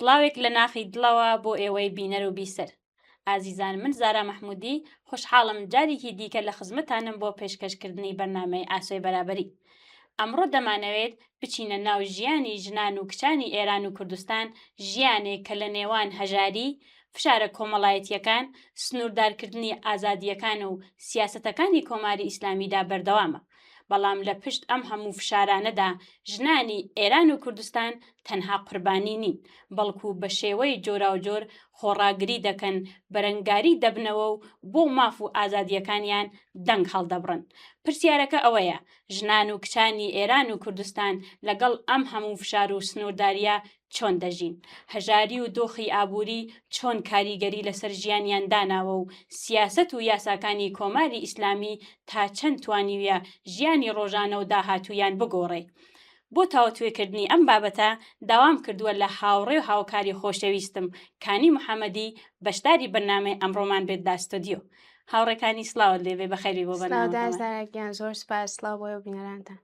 سڵاوێک لە ناخی دڵەوە بۆ ئێوەی بینەر و بیسەر. ئازیزان، من زارا مەحموودی خۆشحاڵم جارێکی دیکە لە خزمەتانم بۆ پێشکەشکردنی بەرنامەی ئاسۆی بەرابەری. ئەمڕۆ دەمانەوێت بچینە ناو ژیانی ژنان و کچانی ئێران و کوردستان، ژیانێک کە لە نێوان هەژاری، فشارە کۆمەڵایەتیەکان، سنووردارکردنی ئازادیەکان و سیاسەتەکانی کۆماری ئیسلامیدا بەردەوامە. بەڵام لە پشت ئەم هەموو فشارانەدا ژنانی ئێران و کوردستان تەنها قوربانی نین، بەڵکو بە شێوەی جۆراوجۆر خۆڕاگری دەکەن، بەرەنگاری دەبنەوە و بۆ ماف و ئازادیەکانیان دەنگ هەڵدەبڕن. پرسیارەکە ئەوەیە، ژنان و کچانی ئێران و کوردستان لەگەڵ ئەم هەموو فشار و سنوورداریە چۆن دەژین؟ هەژاری و دۆخی ئابووری چۆن کاریگەری لەسەر ژیانیان داناوە و سیاسەت و یاساکانی کۆماری ئیسلامی تا چەند توانیویە ژیانی ڕۆژانە و داهاتوویان بگۆڕێ؟ بۆ تاوەتوێکردنی ئەم بابەتە داوام کردووە لە هاوڕێ و هاوکاری خۆشەویستم کانی محەممەدی بەشداری بەرنامەی ئەمڕۆمان بێت داستۆدیۆ. هاوڕێکانی سلااوت لێبێ بەخێری بۆ بەناوەگیان زۆر سپاس، سڵاو بۆ و بینەرانتان.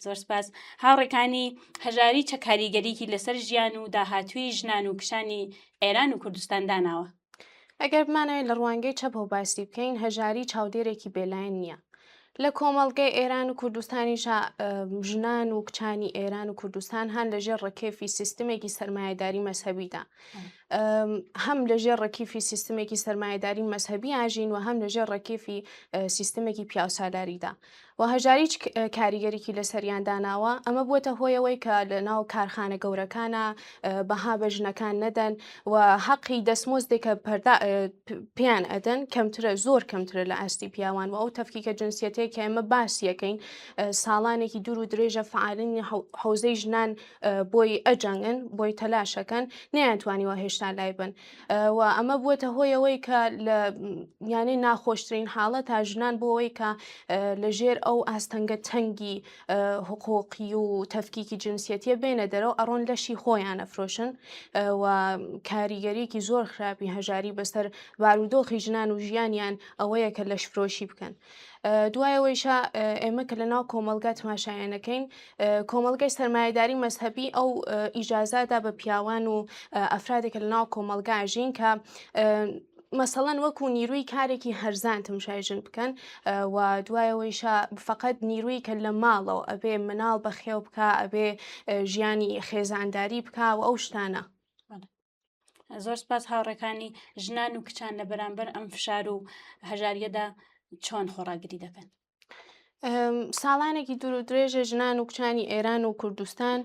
زۆر سپاس. هاوڕێکانی هەژاری چه کاریگەریکی لەسەر ژیان و داهاتووی ژنان و کشانی ئێران و کوردستان داناوە؟ ئەگەر بمانەوێت لە ڕوانگەی چەپ و باسی بکەین، هەژاری چاودێرێکی بێلایەن نییە. لە کۆمەڵگەی ئێران و کوردستانیشە ژنان و کچانی ئێران و کوردستان هەن لەژێر ڕکێفی سیستمێکی سەرمایه‌داری مەسهەبیدا، هەم لەژێر ڕکیفی سیستمێکی سەرمایه‌داری مەسهەبی ئاژین و هەم لەژێر ڕکێفی سیستمێکی پیاوسالاریدا. و هەژاری کاریگەریکی لەسەریان داناوە، ئەمە بووەتە هۆیەوەی کە لە ناو کارخانە گەورەکانە بەها بە ژنەکان نەدەن و حەقی دەستمۆزدێکە پێیان ئەدەن کەمترە، زۆر کەمترە لە ئاستی پیاوان و ئەو تەفکیکە جنسیەتەیە کە ئێمە باسیەکەین ساڵانێکی دوور و درێژە فعالینی حوزەی ژنان بۆی ئەجەنگن، بۆی تەلاشەکەن، نەیانتوانیوە هێشتا لای بن و ئەمە بووەتە هۆیەوەی کە لە یانەی ناخۆشترین حاڵەت تا ژنان بۆەوەی کە لەژێر ئەو ئاستەنگە تەنگی حقوقی و تەفکیکی جنسیەتیە بێنە دەرەوە ئەڕۆن لەشی خۆیان ئەفرۆشن و کاریگەریەکی زۆر خراپی هەژاری بەسەر بارودۆخی ژنان و ژیانیان ئەوەیە کە لەشفرۆشی بکەن. دوایەوەیشە ئێمە کە لە ناو کۆمەلگا تماشایانەکەین، کۆمەلگای سەرمایه‌داری مەسهەبی ئەو ئیجازادا بە پیاوان و ئەفرادێکە لە ناو کۆمەلگاژین کە مەسەڵەن وەکو نیروی کارێکی هەرزان تمشایژن بکەن و دوایەوەیشە فقط نیروی کە لە ماڵەوە ئەبێ مناڵ بەخێو بکە، ئەبێ ژیانی خێزانداری بکە و ئەو شتانە. زۆر سپاس. هاوڕێکانی ژنان و کچان لە بەرامبەر ئەم فشار و هەژاریەدا چۆن خۆڕاگری دەکەن؟ ساڵانێکی دوور و درێژە ژنان و کچانی ئێران و کوردستان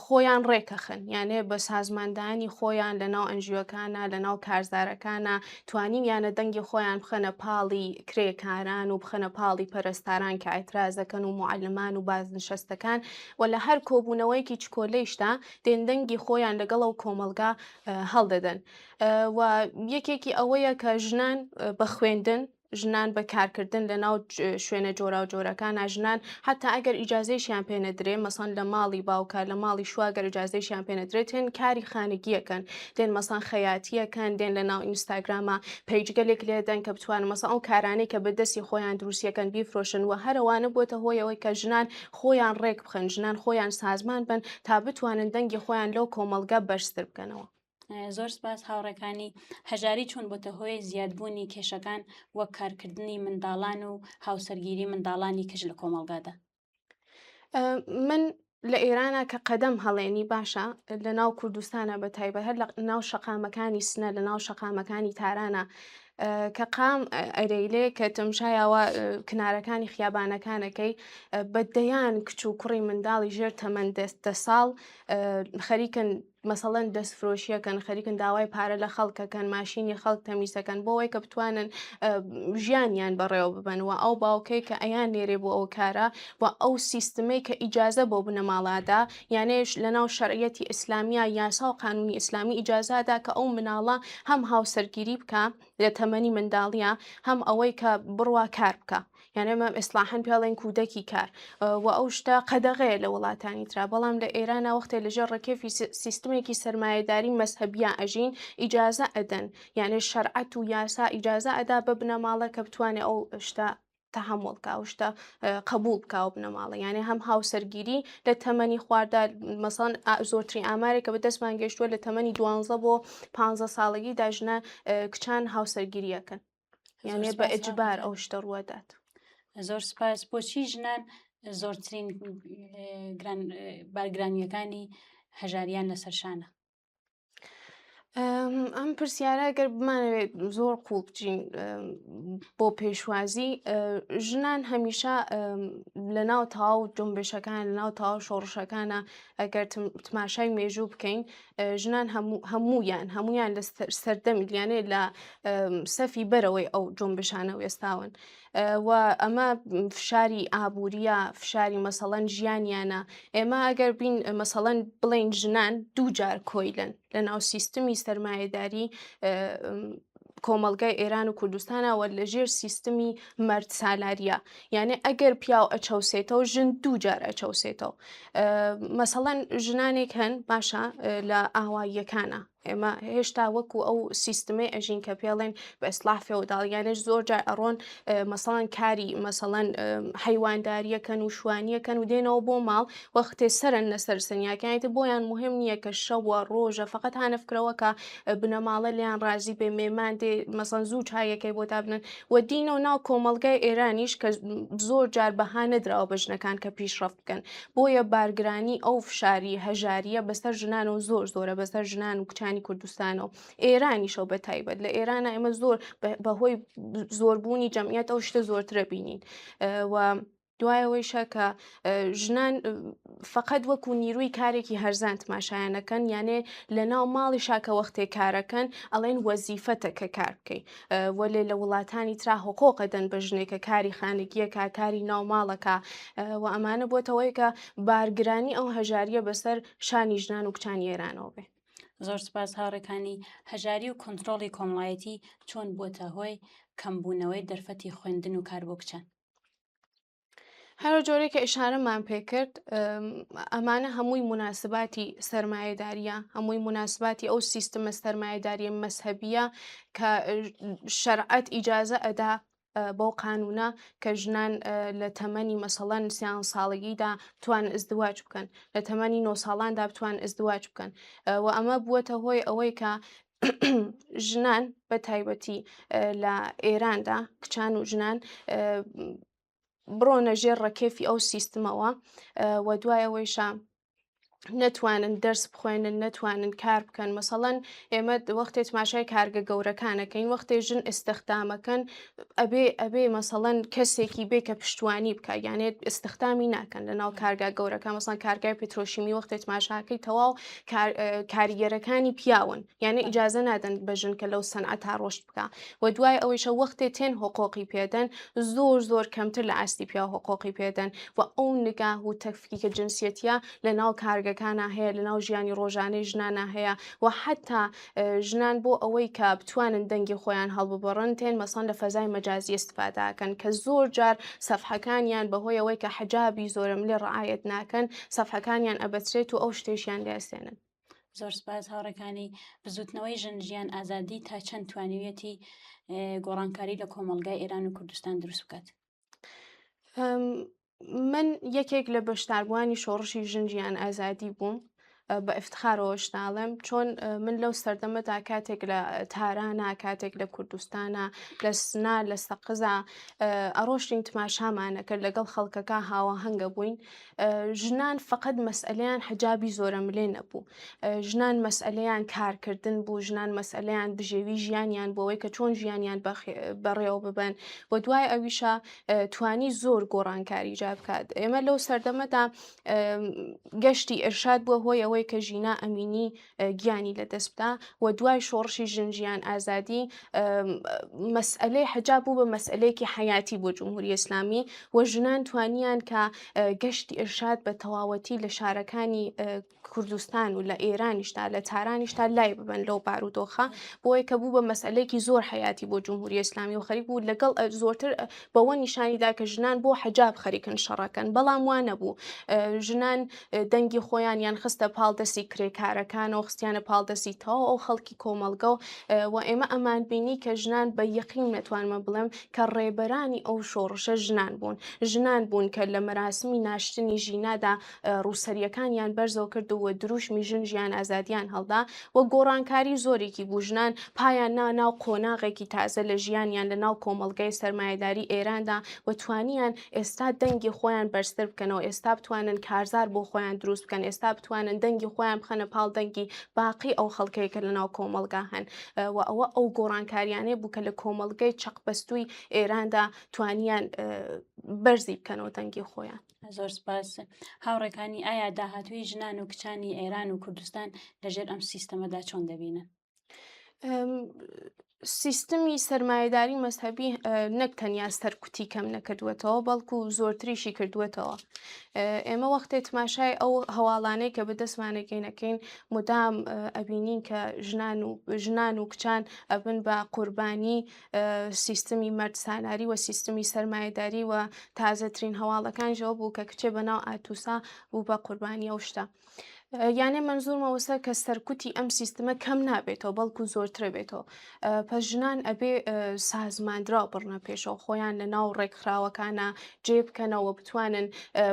خۆیان ڕێکەخن، یانێ بە سازماندانی خۆیان لە ناو ئەنجیۆکانە، لە ناو کارزارەکانە توانین یانە دەنگی خۆیان بخەنە پاڵی کرێکاران و بخەنە پاڵی پەرستاران کە ئەترازەکەن و معلمان و بازنشەستەکان و لە هەر کۆبوونەوەیکی چکۆلەیشتا دێندەنگی خۆیان لەگەڵ ئەو کۆمەلگا هەڵدەدەن و یەکێکی ئەوەیە کە ژنان بە خوێندن، ژنان بە کارکردن لە ناو شوێنە جۆرا و جۆرەکانە، ژنان حتا ئەگەر ئیجازەیشیان پێنەدرێ، مەسەڵەن لە ماڵی باوکە لە ماڵی شواگەر ئیجازەیشیان پێنەدرێت، هێن کاری خانگیەکەن، دێن مەسەڵەن خەیاتیەکەن، دێن لە ناو ئینستاگرامە پەیجگەلێک لێدەن کە بتوانن مەسەڵەن ئەو کارانەی کە بەدەستی خۆیان دروستیەکەن بیفرۆشن و هەروانە بۆتە هۆیەوەی کە ژنان خۆیان ڕێک بخەن، ژنان خۆیان سازمان بن تا بتوانن دەنگی خۆیان لەو کۆمەلگا بەرزتر بکەنەوە. زۆر سپاس. هاوڕێکانی هەژاری چۆن بۆتە هۆی زیادبوونی کێشەکان وەک کارکردنی منداڵان و هاوسەرگیری منداڵانی کەژ لە کۆمەلگادا؟ من لە ئێرانە کە قەدەم هەڵێنی باشە، لە ناو کوردستانە بە تایبەت هەر لە ناو شەقامەکانی سنە، لە ناو شەقامەکانی تارانە کە قام ئەرەیلێ کە تەمشایەوە کنارەکانی خیابانەکانەکەی بەدەیان کچ و کوڕی منداڵی ژێر تەمەن دە ساڵ خەریکن مەسەڵەن دەستفرۆشیەکەن، خەریکن داوای پارە لە خەڵکەکەن، ماشینی خەڵک تەمیزەکەن بۆ ئەوەی کە بتوانن ژیانیان بەڕێوە ببن و ئەو باوکەی کە ئەیان لێرێ بۆ ئەو کارە و ئەو سیستمەی کە ئیجازە بۆ بنە ماڵادا، یانێش لە ناو شەرعەتی ئیسلامیە یاسا و قانونی ئیسلامی ئیجازادا کە ئەو مناڵە هەم هاوسەرگیری بکە لە تەمەنی منداڵیە، هەم ئەوەی کە بڕوا کار بکە، یانێ ئەمە ئیسلاحەن پێڵێن کودەکی کار و ئەو شتە قەدەغەیە لە وڵاتانی ترا، بەڵام لە ئێرانە وەختێ لەژێر ڕکێفی سیستمێکی سەرمایه‌داری مەسهەبیە ئەژین ئیجازە ئەدەن، یانێ شەرعەت و یاسا ئیجازە ئەدا ببنە ماڵە کە بتوانێت ئەو شتە تەحمڵکە ئەو شتە قبول بکاو بنەماڵە یعنی هەم هاوسەرگیری لە تەمەنی خواردا مەسەڵەن زۆرترین ئامارێکە بە دەستمان گەیشتووە لە تەمەنی 12 بۆ 15 ساڵگیدا ژنە کچان هاوسەرگیریەکەن یعنی بە ئەجبار ئەو شتە ڕوەدات. زۆر سپاس. بۆچی ژنان زۆرترین بارگرانیەکانی هەژاریان لەسەر شانە؟ ئەم پرسیارە گەر بمانەوێت زۆر قوڵ بچین بۆ پێشوازی ژنان هەمیشە لە ناو تەواو جۆمبێشەکان لە ناو تەواو شۆڕشەکانە ئەگەر تماشای مێژوو بکەین ژنان هەمویان لە سەردەمیلیانێ لە سەفی بەرەوەی ئەو جۆمبشانە وێستاون و ئەمە فشاری ئابوووریە فشاری مەسەڵەن ژیانیانە ئێمە ئەگەر بین مەسەڵەن بڵین ژنان دوو جار کۆیلن لە ناو سیستمی سەرمایەداری کۆمەڵگای ئێران و کوردستانەوە لەژێر سیستمی مەرد سالاریە یعنی ئەگەر پیاو ئەچەوسێتەوە ژن دوو جار ئەچەوسێتەوە مەسەڵەن ژنانێک هەن باشە لە ئاواییەکانە ئێمە هێشتا وەکو ئەو سیستمەی ئەژین کە پێڵێن بە ئیسلاح فێوداڵیانش زۆر جار ئەڕۆن مەسەڵەن کاری مەسەڵەن حەیوانداریەکەن و شوانیەکەن و دێنەوە بۆ ماڵ وەختێ سەرن لەسەر سنیاکانیتە بۆیان مهم نییە کە شەوە ڕۆژە فقط هانفکرەوەکە بنەماڵە لیان ڕازی بێ مێمان دێ مەسەڵەن زوو چایەکەی بۆ تا بنن و دینەوە ناو کۆمەڵگای ئێرانیش کە زۆر جار بەها نەدراوە بە ژنەکان کە پیشڕەفت بکەن بۆیە بارگرانی ئەو فشاری هەژاریە بەسەر ژنان و زۆرە بەسەر ژنان و کچانی کوردستانەوە ئێرانیشەوە بە تایبەت لە ئێرانە ئێمە زۆر بەهۆی زۆربوونی جەمعیەت ئەو شتە زۆرترە بینین و دوایەوەیشە کە ژنان فقط وەکو نیروی کارێکی هەرزان تماشایانەکەن یانێ لە ناو ماڵی شاکە وەختێک کارەکەن ئەڵێن وەزیفەتە کە کار بکەین وەلێ لە وڵاتانی ترا حقوقەدەن بە ژنێکە کاری خانگیەکە کاری ناو ماڵەکە و ئەمانە بۆتەوەی کە بارگرانی ئەو هەژاریە بەسەر شانی ژنان و کچانی ئێرانەوە بێ. زۆر سپاس هاوڕێکانی. هەژاری و کۆنتترۆڵی کۆمەڵایەتی چۆن بووەتە هۆی کەمبوونەوەی دەرفەتی خوێندن و کار بۆ کچان؟ هەرە جۆرێکە ئشارەمان پێکرد ئەمانە هەمووی مناسباتی سەرمایەداریە هەمووی مناسباتی ئەو سیستمە سەرمایەداری مەسهەبیە کە شەرعەت ئیجازە ئەدا بۆ قانونە کە ژنان لە تەمەنی مەسەڵەن 30 ساڵگیدا بتوان ئەزدواج بکەن لە تەمەنی 9 ساڵاندا بتوان ئەزدواج بکەن و ئەمە بووەتە هۆی ئەوەی کە ژنان بە تایبەتی لە ئێراندا کچان و ژنان بڕۆنە ژێر ڕەکێفی ئەو سیستمەوە و دوایەوەیشە نەتوانن دەرس بخوێنن نەتوانن کار بکەن مەسەڵەن ئێمە وەختێ تماشای کارگە گەورەکانەکەین وەختێ ژن ئستخدامەکەن ئەبێ مەسەڵەن کەسێکی بێ کە پشتوانی بکە یانێت ئستخدامی ناکەن لە ناو کارگا گەورەکە مەسەڵەن کارگای پێترۆشیمی وەختێ تماشاکەی تەواو کاریگەرەکانی پیاون یانێ ئیجازە نادەن بە ژن کە لەو سەنعەتا ڕۆشت بکە و دوای ئەوەیشە وەختێ تێن حقوقی پێدەن زۆر کەمتر لە ئاستی پیا حقوقی پێدەن و ئەو نگاه و تەفکیکە جنسیەتیە لە ناو کارگەکانە هەیە لە ناو ژیانی ڕۆژانەی ژنانە هەیە و حتا ژنان بۆ ئەوەی کە بتوانن دەنگی خۆیان هەڵببڕن تێن مەسەڵەن لە فەزای مەجازی استفاداکەن کە زۆر جار سەفحەکانیان بەهۆی ئەوەی کە حجابی زۆرم لێ ڕعایەت ناکەن سەفحەکانیان ئەبەچێت و ئەو شتێشیان لێسێنن. زۆر سپاس هاوڕێکانی. بزوتنەوەی ژن ژیان ئازادی تا چەند توانویەتی گۆڕانکاری لە کۆمەڵگای ئێران و کوردستان دروست بکات؟ من یەکێک لە بەشداربووانی شۆڕشی ژن ژیان ئازادی بووم بە ئفتخارەوە شناڵم چۆن من لەو سەردەمەدا کاتێک لە تارانە کاتێک لە کوردستانە لە سنا لە سەقزە ئەڕۆشتین تماشامانە کرد لەگەڵ خەڵکەکە هاوەهەنگە بووین ژنان فقط مەسئلەیان حجابی زۆرە ملێ نەبوو ژنان مەسئلەیان کارکردن بوو ژنان مەسئلەیان بژێوی ژیانیان بۆەوەی کە چۆن ژیانیان بەڕێوە ببن بۆ دوای ئەویشە توانی زۆر گۆڕانکاری جا بکات ئێمە لەو سەردەمەدا گەشتی ئێرشاد بووە هۆی ئەوەی کە ژینا ئەمینی گیانی لەدەست بدا و دوای شۆڕشی ژن ژیان ئازادی مەسئلەی حجاب بوو بە مەسئلەیەکی حیاتی بۆ جمهوری ئیسلامی و ژنان توانیان کە گەشتی ئێرشاد بە تەواوەتی لە شارەکانی کوردستان و لە ئێرانیشتا لە تارانیشتا لای ببن لەو بارودۆخە بۆی کە بوو بە مەسئلەیەکی زۆر حیاتی بۆ جمهوری ئیسلامی و خەریک بوو لەگەڵ زۆرتر بەوە نیشانیدا کە ژنان بۆ حجاب خەریکن شەڕەکەن بەڵام وانە بوو ژنان دەنگی خۆیان یان خستە پاڵ پاڵدەستی کرێکارەکانەوە خستیانە پاڵدەستی تەواو ئەو خەڵکی کۆمەڵگە و ئێمە ئەمان بینی کە ژنان بە یەقین نەتوانمە بڵێم کە ڕێبەرانی ئەو شۆڕشە ژنان بوون کە لە مەراسمی ناشتنی ژینادا ڕووسەریەکانیان بەرزەوە کردووە دروشمی ژن ژیان ئازادیان هەڵدا و گۆڕانکاری زۆرێکی بوو ژنان پایان ناو قۆناغێکی تازە لە ژیانیان لە ناو کۆمەڵگەی سەرمایه‌داری ئێراندا و توانیان ئێستا دەنگی خۆیان بەرزتر بکەنەوە ئێستا بتوانن کارزار بۆ خۆیان دروست بکەن ئێستا بتوانن دەنگی خۆیان بخەنە پاڵ دەنگی باقی ئەو خەڵکەیەکە لە ناو کۆمەڵگا هەن و ئەوە ئەو گۆڕانکاریانەیە بوو کە لە کۆمەڵگەی چەقبەستووی ئێراندا توانیان بەرزی بکەنەوە دەنگی خۆیان. زۆر سپاس. هاوڕێکانی ئایا داهاتووی ژنان و کچانی ئێران و کوردستان لەژێر ئەم سیستەمەدا چۆن دەبینن؟ سیستمی سەرمایه‌داری مەزهەبی نەک تەنیا سەرکوتی کەم نەکردوێتەوە بەڵکو زۆرتریشی کردوێتەوە. ئێمە وەختێ تماشای ئەو هەواڵانەی کە بەدەستمانەکەین مدام ئەبینین کە ژنان و کچان ئەبن بە قوربانی سیستمی مەردساناری و سیستمی سەرمایه‌داری و تازەترین هەواڵەکانیەوە بوو کە کچێ بەناو ئاتوسا بوو بە قوربانی ئەو شتە. یانێ منزورمەوەسە کە سەرکوتی ئەم سیستمە کەم نابێتەوە بەڵکو زۆرترە بێتەوە. پس ژنان ئەبێ سازماندراوە بڕنە پێشەوە خۆیان لە ناو ڕێکخراوەکانە جێ بکەنەوە بتوانن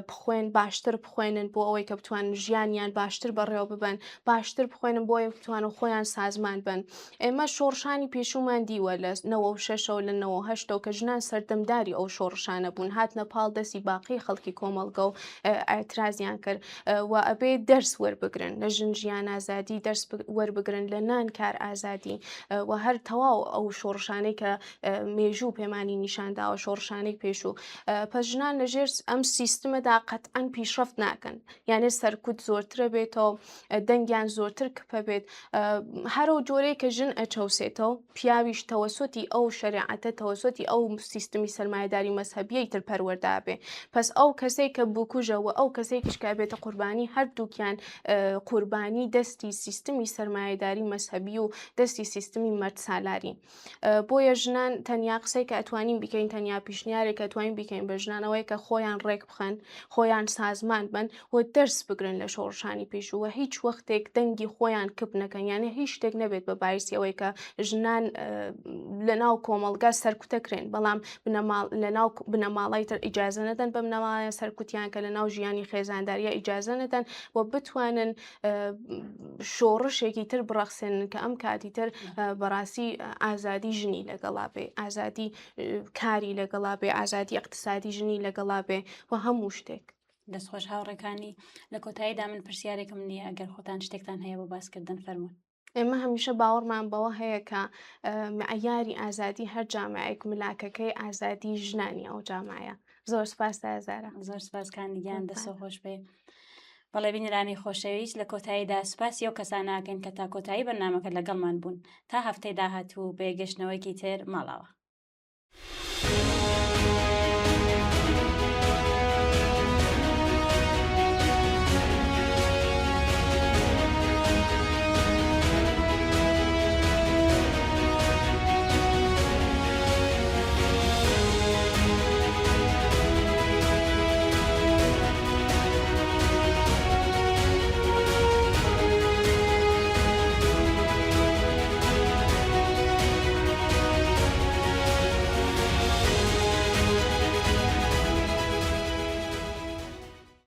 بخوێن باشتر بخوێنن بۆ ئەوەی کە بتوانن ژیانیان باشتر بەڕێوە ببن باشتر بخوێنن بۆ ئەوەی بتوانن خۆیان سازمان بن. ئێمە شۆڕشانی پێشومان دیوە لە 96 لە 98 کە ژنان سەردەمداری ئەو شۆڕشانە بوون هاتنە پاڵ دەستی باقی خەڵکی کۆمەڵگە و ئاعترازیان کرد و ئەبێ دەرس وەربگرن لە ژن ژیان ئازادی دەرس وەربگرن لە نان کار ئازادی و هەر تەواو ئەو شۆڕشانەی کە مێژوو پەیمانی نیشانداوە شۆڕشانەی پێشوو پس ژنان لەژێر ئەم سیستمەدا قەتعەن پیشرەفت ناکەن یانێ سەرکوت زۆرترە بێتەوە دەنگیان زۆرتر کپە بێت هەرو جۆرەی کە ژن ئەچەوسێتەوە پیاویش تەوەسۆتی ئەو شەریعەتە تەوەسۆتی ئەو سیستمی سەرمایه‌داری مەزهەبیەی تر پەروەردابێ پس ئەو کەسەی کە بکوژەوە ئەو کەسەی کشکا بێتە قوربانی هەردووکیان قوربانی دەستی سیستمی سەرمایه‌داری مەزهەبی و دەستی سیستمی مەردسالاری بۆیە ژنان تەنیا قسەی کە ئەتوانین بکەین تەنیا پیشنیارێک کە ئەتوانین بکەین بە ژنانەوەی کە خۆیان ڕێک بخەن خۆیان سازمان بن و دەرس بگرن لە شۆڕشانی پێشووە هیچ وەختێک دەنگی خۆیان کپ نەکەن یانێ هیچ شتێک نەبێت بە باعسی ئەوەی کە ژنان لە ناو کۆمەڵگا سەرکوتەکرێن بەڵام لە ناو بنەماڵی تر ئیجازە نەدەن بە بنەماڵە سەرکوتیان کە لە ناو ژیانی خێزانداریە ئیجازە نەدەن و بتوانن شۆڕشێکی تر بڕەخسێنن کە ئەم کاتی تر بەڕاستی ئازادی ژنی لەگەڵا بێ ئازادی کاری لەگەڵا بێ ئازادی اقتصادی ژنی لەگەڵا بێ و هەموو شتێک. دەستخۆش هاوڕێکانی لە کۆتاییدا من پرسیارێکم نییە ئەگەر خۆتان شتێکتان هەیە بۆ باسکردن فەرموون. ئێمە هەمیشە باوەڕمان بەوە هەیە کە معیاری ئازادی هەر جامعەیەک ملاکەکەی ئازادی ژنانی ئەو جامعەیە. زۆر سپاس ئازارە. زۆر سپاسکانی گیان دەستخۆش بێ. بەڵێ بینرانی خۆشەویست لە کۆتاییدا سپاسی ئەو کەساناکەن کە تا کۆتایی بەرنامەکە لەگەڵمان بوون تا هەفتەی داهاتوو بێگەشتنەوەیکی تر ماڵەوە.